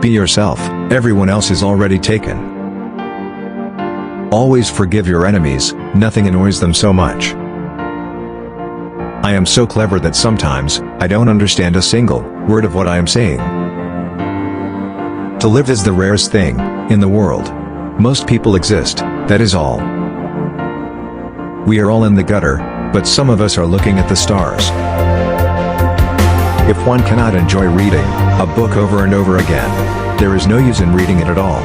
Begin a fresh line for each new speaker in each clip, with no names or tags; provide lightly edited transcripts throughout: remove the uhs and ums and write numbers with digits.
Be yourself, everyone else is already taken. Always forgive your enemies, nothing annoys them so much. I am so clever that sometimes, I don't understand a single word of what I am saying. To live is the rarest thing in the world. Most people exist, that is all. We are all in the gutter, but some of us are looking at the stars. If one cannot enjoy reading a book over and over again, there is no use in reading it at all.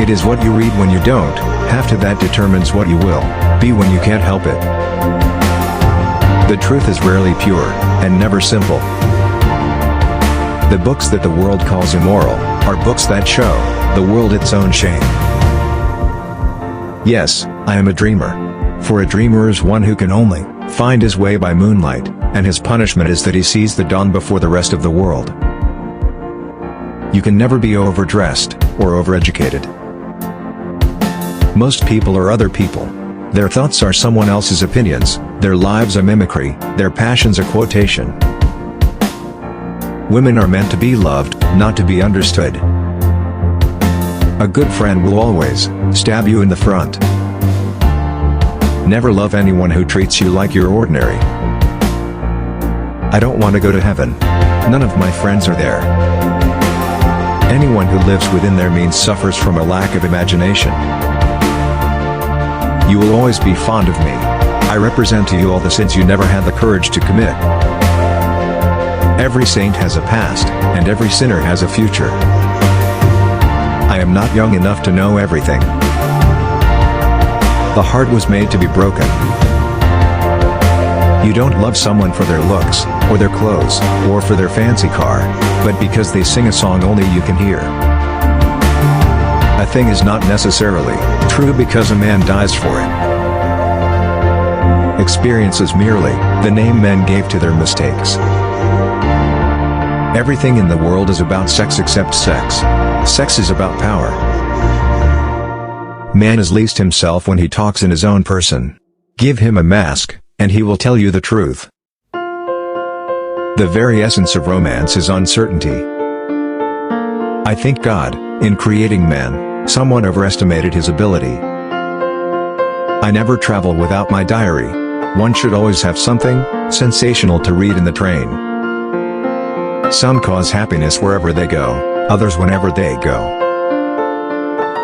It is what you read when you don't have to that determines what you will be when you can't help it. The truth is rarely pure, and never simple. The books that the world calls immoral are books that show the world its own shame. Yes, I am a dreamer. For a dreamer is one who can only find his way by moonlight, and his punishment is that he sees the dawn before the rest of the world. You can never be overdressed or overeducated. Most people are other people. Their thoughts are someone else's opinions, their lives are mimicry, their passions are quotation. Women are meant to be loved, not to be understood. A good friend will always stab you in the front. Never love anyone who treats you like you're ordinary. I don't want to go to heaven. None of my friends are there. Anyone who lives within their means suffers from a lack of imagination. You will always be fond of me. I represent to you all the sins you never had the courage to commit. Every saint has a past, and every sinner has a future. I am not young enough to know everything. The heart was made to be broken. You don't love someone for their looks, or their clothes, or for their fancy car, but because they sing a song only you can hear. A thing is not necessarily true because a man dies for it. Experience is merely the name men gave to their mistakes. Everything in the world is about sex except sex. Sex is about power. Man is least himself when he talks in his own person. Give him a mask, and he will tell you the truth. The very essence of romance is uncertainty. I think God, in creating man, somewhat overestimated his ability. I never travel without my diary. One should always have something sensational to read in the train. Some cause happiness wherever they go, others whenever they go.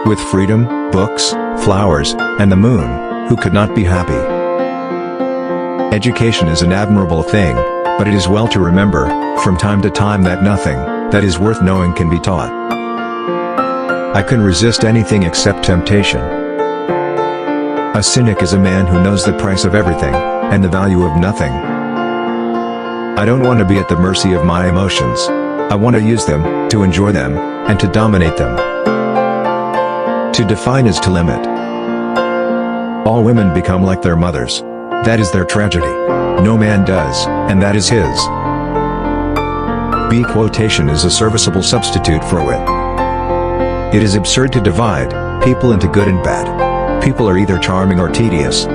With freedom, books, flowers, and the moon, who could not be happy? Education is an admirable thing, but it is well to remember, from time to time, that nothing that is worth knowing can be taught. I can resist anything except temptation. A cynic is a man who knows the price of everything, and the value of nothing. I don't want to be at the mercy of my emotions. I want to use them, to enjoy them, and to dominate them. To define is to limit. All women become like their mothers. That is their tragedy. No man does, and that is his. B quotation is a serviceable substitute for wit. It is absurd to divide people into good and bad. People are either charming or tedious.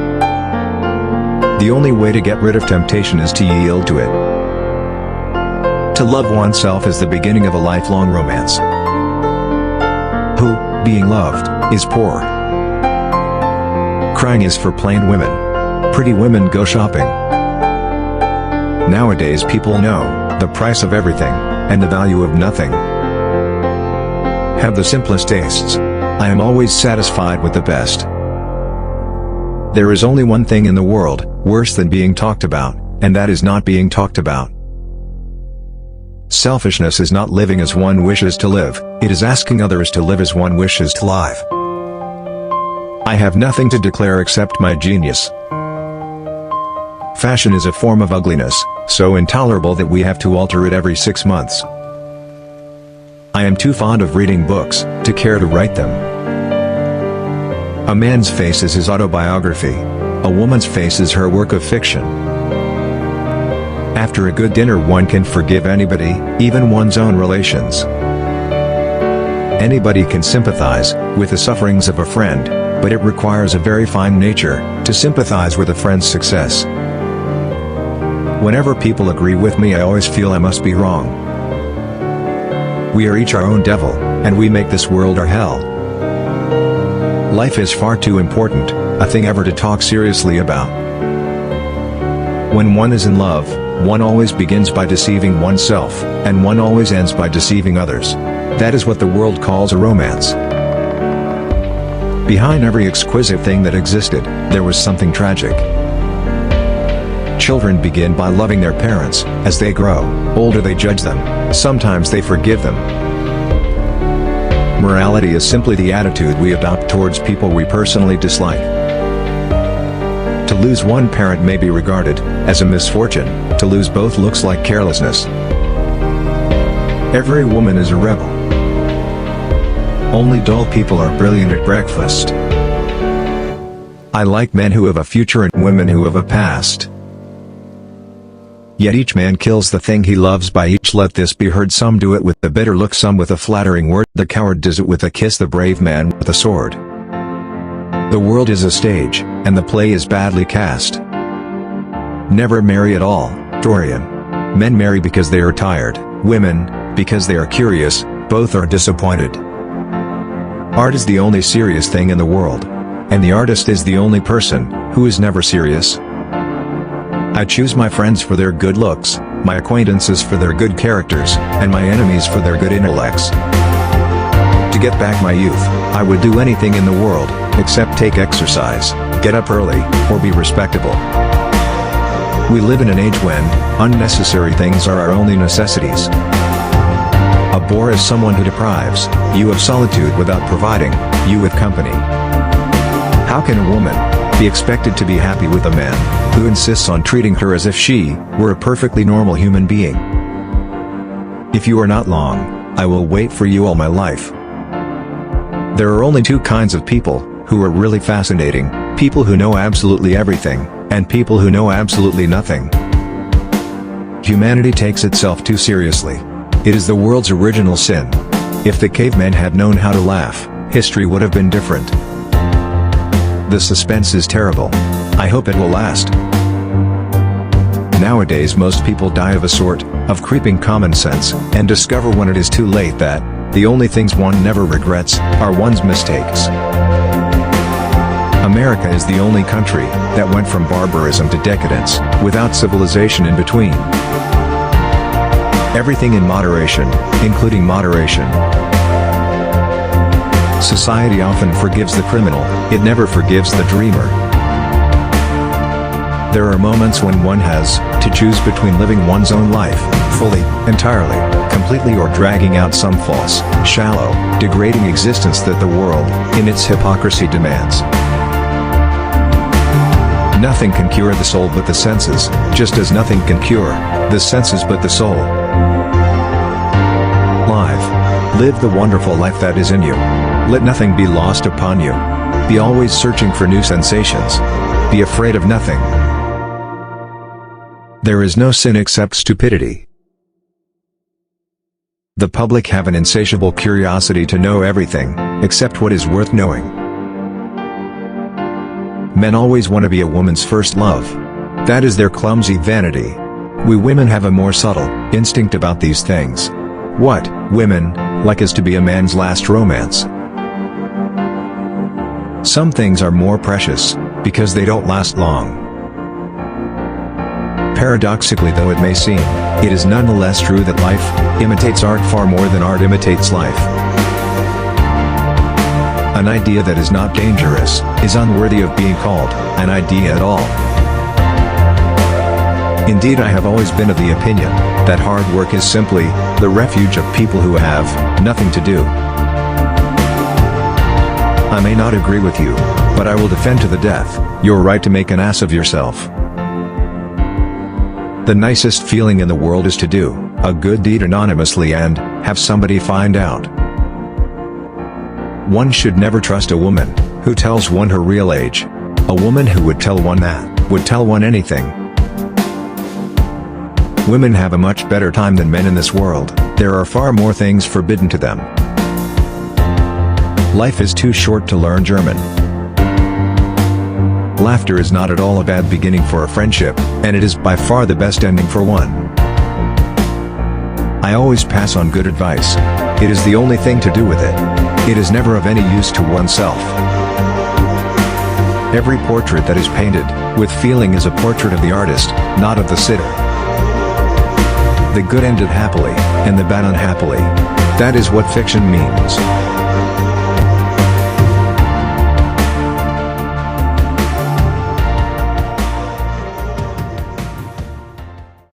The only way to get rid of temptation is to yield to it. To love oneself is the beginning of a lifelong romance. Who, being loved, is poor? Crying is for plain women. Pretty women go shopping. Nowadays people know the price of everything, and the value of nothing. Have the simplest tastes. I am always satisfied with the best. There is only one thing in the world worse than being talked about, and that is not being talked about. Selfishness is not living as one wishes to live, it is asking others to live as one wishes to live. I have nothing to declare except my genius. Fashion is a form of ugliness, so intolerable that we have to alter it every 6 months. I am too fond of reading books to care to write them. A man's face is his autobiography. A woman's face is her work of fiction. After a good dinner one can forgive anybody, even one's own relations. Anybody can sympathize with the sufferings of a friend, but it requires a very fine nature to sympathize with a friend's success. Whenever people agree with me I always feel I must be wrong. We are each our own devil, and we make this world our hell. Life is far too important, a thing ever to talk seriously about. When one is in love, one always begins by deceiving oneself, and one always ends by deceiving others. That is what the world calls a romance. Behind every exquisite thing that existed, there was something tragic. Children begin by loving their parents. As they grow older, they judge them. Sometimes they forgive them. Morality is simply the attitude we adopt towards people we personally dislike. To lose one parent may be regarded as a misfortune. To lose both looks like carelessness. Every woman is a rebel. Only dull people are brilliant at breakfast. I like men who have a future and women who have a past. Yet each man kills the thing he loves by each let this be heard. Some do it with a bitter look, some with a flattering word. The coward does it with a kiss, the brave man with a sword. The world is a stage, and the play is badly cast. Never marry at all, Dorian. Men marry because they are tired, women, because they are curious. Both are disappointed. Art is the only serious thing in the world. And the artist is the only person who is never serious. I choose my friends for their good looks, my acquaintances for their good characters, and my enemies for their good intellects. To get back my youth, I would do anything in the world, except take exercise, get up early, or be respectable. We live in an age when unnecessary things are our only necessities. A bore is someone who deprives you of solitude without providing you with company. How can a woman be expected to be happy with a man who insists on treating her as if she were a perfectly normal human being? If you are not long, I will wait for you all my life. There are only two kinds of people who are really fascinating: people who know absolutely everything, and people who know absolutely nothing. Humanity takes itself too seriously. It is the world's original sin. If the cavemen had known how to laugh, history would have been different. The suspense is terrible. I hope it will last. Nowadays most people die of a sort of creeping common sense, and discover when it is too late that the only things one never regrets are one's mistakes. America is the only country that went from barbarism to decadence, without civilization in between. Everything in moderation, including moderation. Society often forgives the criminal, it never forgives the dreamer. There are moments when one has to choose between living one's own life, fully, entirely, completely, or dragging out some false, shallow, degrading existence that the world, in its hypocrisy, demands. Nothing can cure the soul but the senses, just as nothing can cure the senses but the soul. Live the wonderful life that is in you. Let nothing be lost upon you. Be always searching for new sensations. Be afraid of nothing. There is no sin except stupidity. The public have an insatiable curiosity to know everything, except what is worth knowing. Men always want to be a woman's first love. That is their clumsy vanity. We women have a more subtle instinct about these things. What women like is to be a man's last romance. Some things are more precious because they don't last long. Paradoxically though it may seem, it is nonetheless true that life imitates art far more than art imitates life. An idea that is not dangerous is unworthy of being called an idea at all. Indeed, I have always been of the opinion that hard work is simply the refuge of people who have nothing to do. I may not agree with you, but I will defend to the death your right to make an ass of yourself. The nicest feeling in the world is to do a good deed anonymously and have somebody find out. One should never trust a woman who tells one her real age. A woman who would tell one that would tell one anything. Women have a much better time than men in this world. There are far more things forbidden to them. Life is too short to learn German. Laughter is not at all a bad beginning for a friendship, and it is by far the best ending for one. I always pass on good advice. It is the only thing to do with it. It is never of any use to oneself. Every portrait that is painted with feeling is a portrait of the artist, not of the sitter. The good ended happily, and the bad unhappily. That is what fiction means.